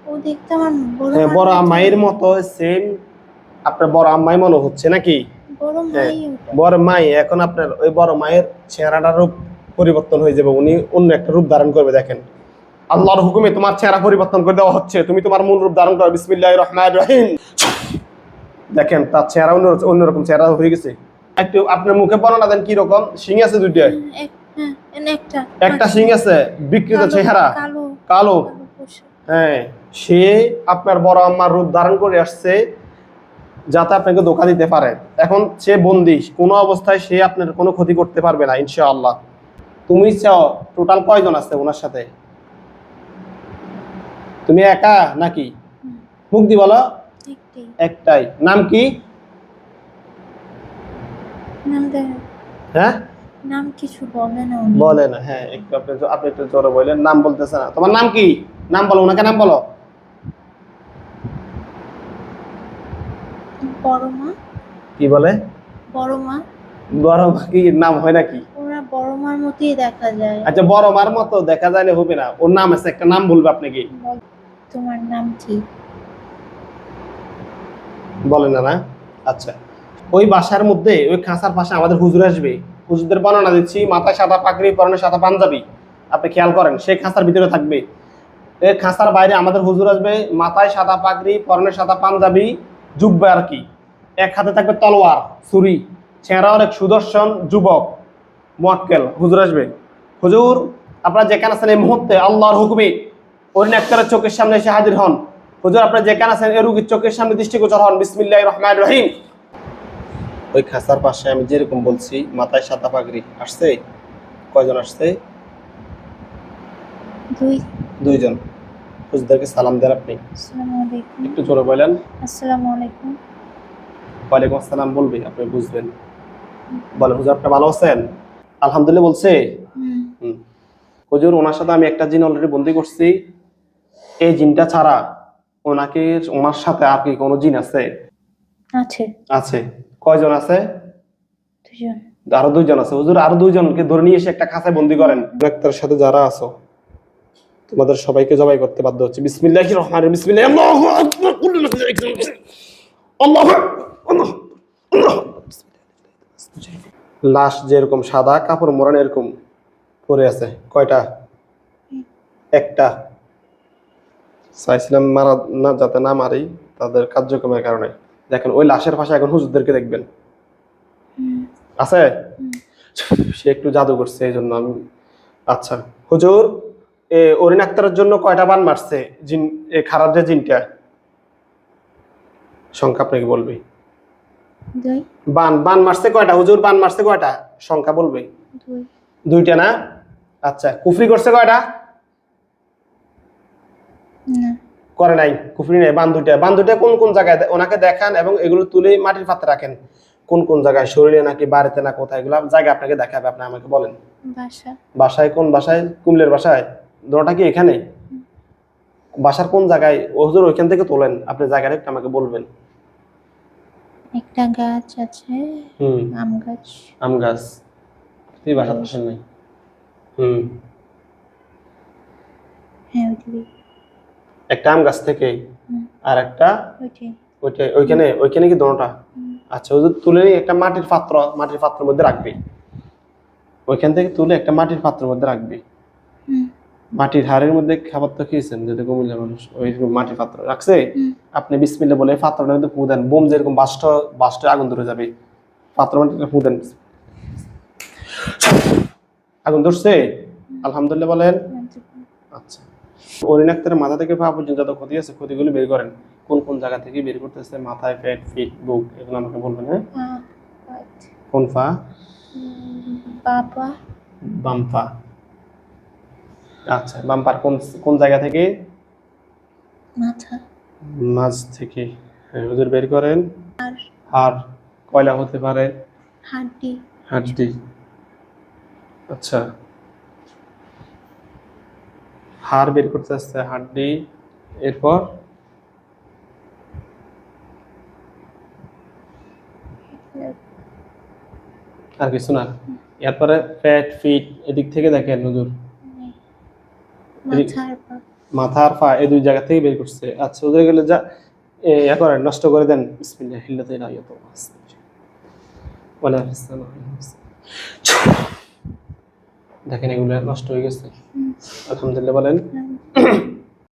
ও দেখতে আমার বড় হ্যাঁ, মার বড় মতো। মায়ের মতো সেম আপনার বড় আম্মাই মনে হচ্ছে নাকি? বড় হ্যাঁ, মাই ওটা। বড় মাই। এখন আপনার ওই বড় মায়ের চেহারাটার রূপ পরিবর্তন হয়ে যাবে, উনি অন্য একটা রূপ ধারণ করবে। দেখেন আল্লাহর হুকুমে তোমার চেহারা পরিবর্তন করে দেওয়া হচ্ছে, তুমি তোমার মূল রূপ ধারণ করো। বিসমিল্লাহির রহমানির রহিম। দেখেন তার চেহারা অন্যরকম চেহারা হয়ে গেছে। একটু আপনার মুখে বর্ণনা দেন কি রকম। শিং আছে দুইটা, একটা একটা শিং আছে, বিকৃত কালো চেহারা, কালো কালো। কালো পোশাক। হ্যাঁ, সে আপনার বড় আম্মার রূপ ধারণ করে আসছে যাতে আপনাকে ধোঁকা দিতে পারে। এখন সে বন্দী, কোনো অবস্থায় সে আপনার কোনো ক্ষতি করতে পারবে না ইনশাআল্লাহ। তুমি চাও টোটাল কয়জন আছে ওনার সাথে? তুমি একা নাকি? মুখ দি বলো। একটাই। একটাই। নাম কি? নাম দেয় হ্যাঁ, নাম কিছু বলে না উনি। বলে না। হ্যাঁ, একটু আপনি একটু জোরে বললেন, নাম বলতেছে না। তোমার নাম কি? নাম বলো, ওনাকে নাম বলো। বড় মা। কি বলে? বড় মা। বড় মা কি নাম হয় নাকি? ওরা বড় মার মতোই দেখা যায়। আচ্ছা, বড় মার মতো দেখা যাইলে হবে না, ওর নাম আছে, একটা নাম বলবে আপনি। কি তোমার নাম কি? বলে না না? আচ্ছা, ওই বাসার মধ্যে ওই খাঁচার পাশে আমাদের হুজুর আসবে। হুজুরদের বর্ণনা দিচ্ছি, মাথায় সাদা পাগড়ি, পরনে সাদা পাঞ্জাবি। আপনি খেয়াল করেন, সে খাঁচার ভিতরে থাকবে। এই খাঁচার বাইরে আমাদের হুজুর আসবে, মাথায় সাদা পাগড়ি, পরনে সাদা পাঞ্জাবি, জুব্বা আর কি। এক হাতে থাকবে তলোয়ার, ছুরি। চেহারা অনেক সুদর্শন যুবক, মুয়াক্কেল। হুজুর আসবে। হুজুর আপনারা যেখানে আছেন এই মুহূর্তে আল্লাহর হুকুমে ওই নেককারের চোখের সামনে এসে হাজির হন। হুজুর আপনারা যেখানে আছেন এই রোগীর চোখের সামনে দৃষ্টিগোচর হন। বিসমিল্লাহির রহমানির রহিম। ওই খাঁচার পাশে আমি যেরকম বলছি, মাথায় সাদা পাগড়ি আসছে। কয়জন আসছে? দুইজন। হুজুরদেরকে সালাম দেন আপনি। আসসালামু আলাইকুম। একটু জোরে বলেন। আসসালামু আলাইকুম। ওয়ালাইকুম আসসালাম বলবে, আপনি বুঝবেন। বলে হুজুর আপনি ভালো আছেন? আলহামদুলিল্লাহ বলছে। হুজুর ওনার সাথে আমি একটা জিন অলরেডি বন্দি করছি। এই জিনটা ছাড়া ওনার সাথে আর কি কোনো জিন আছে? আছে। আছে। কয়জন আছে? দুজন। আরো দুইজন আছে। হুজুর আরো দুইজনকে ধরে নিয়ে এসে একটা খাঁচায় বন্দি করেন। ডাক্তারের সাথে যারা আছো তোমাদের সবাইকে জবাই করতে বাধ্য হচ্ছে। বিসমিল্লাহির রহমানির রহিম। বিসমিল্লাহ। আল্লাহু আকবার। আল্লাহু আকবার। লাশ যেরকম সাদা কাপড় মোড়ানো এরকম পরে আছে। কয়টা? একটা। চাইছিলাম মারা না, যাতে না মারি তাদের কার্যক্রমের কারণে। দেখেন ওই লাশের পাশে এখন হুজুরদেরকে দেখবেন। আছে? সে একটু জাদু করছে এই জন্য আমি। আচ্ছা হুজুর, অরিন আক্তারের জন্য কয়টা বান মারছে জিন? খারাপ যে জিনটা, সংখ্যা আপনাকে বলবে। বান বান মারছে কয়টা হুজুর? বান মারছে কয়টা? সংখ্যা বলবে। দুইটা না? আচ্ছা, কুফরি করছে কয়টা? করে নাই, কুফরি নেই। বান দুইটা। বান দুইটা কোন কোন জায়গায় ওনাকে দেখান এবং এগুলো তুলে মাটির পাত্রে রাখেন। কোন কোন জায়গায়, শরীরে নাকি বাড়িতে না কোথায়, এগুলো জায়গা আপনাকে দেখাবে। আপনি আমাকে বলেন। বাসায়। কোন বাসায়? কুমিল্লার বাসায়। দোনোটা কি এখানে? বাসার কোন জায়গায়? হুজুর ওইখান থেকে তোলেন, আপনি জায়গাটা একটু আমাকে বলবেন। একটা গাছ আছে, আম গাছ। আম গাছ। তুই বাসার পাশে নাই? একটা আম গাছ থেকে আর একটা ওইখানে। ওইখানে কি দোনোটা? আচ্ছা হুজুর তুলে নিয়ে একটা মাটির পাত্রের মধ্যে রাখবে। ওইখান থেকে তুলে একটা মাটির পাত্রের মধ্যে রাখবে। মাটির হাড়ের মধ্যে খাবার তো খেয়েছেন, যেটা কুমিল্লার মানুষ ওই মাটির পাত্র রাখছে। আপনি বিসমিল্লাহ বলে পাত্রটার মধ্যে ফু দেন। বোম যেরকম বাস্টে আগুন ধরে যাবে। পাত্র মধ্যে ফু দেন। আগুন ধরছে? আলহামদুলিল্লাহ বলেন। আচ্ছা, অরিন আক্তারের মাথা থেকে পা পর্যন্ত যত ক্ষতি আছে ক্ষতিগুলো বের করেন। কোন কোন জায়গা থেকে বের করতেছে? মাথায়, পেট, ফিট, বুক, এগুলো আমাকে বলবেন। হ্যাঁ, কোন পা? বাম পা। আচ্ছা, বাম পার কোন কোন জায়গা থেকে? মাঝ থেকে। হ্যাঁ হুজুর বের করেন। হাড়। কয়লা হতে পারে? হাড্ডি। আচ্ছা, হাড় বের করতে আসছে, হাড্ডি। এরপর আর কিছু না? এরপরে পেট, ফিট, এদিক থেকে দেখেন হুজুর। মাথা আর পা এই দুই জায়গা থেকে বের করছে। আচ্ছা ওদের গেলে যা ইয়া করেন, নষ্ট করে দেন। বিসমিল্লাহ হিল্লাতে না ইয়া তো ওয়ালা হাসানা। দেখেন এগুলো নষ্ট হয়ে গেছে। আলহামদুলিল্লাহ বলেন।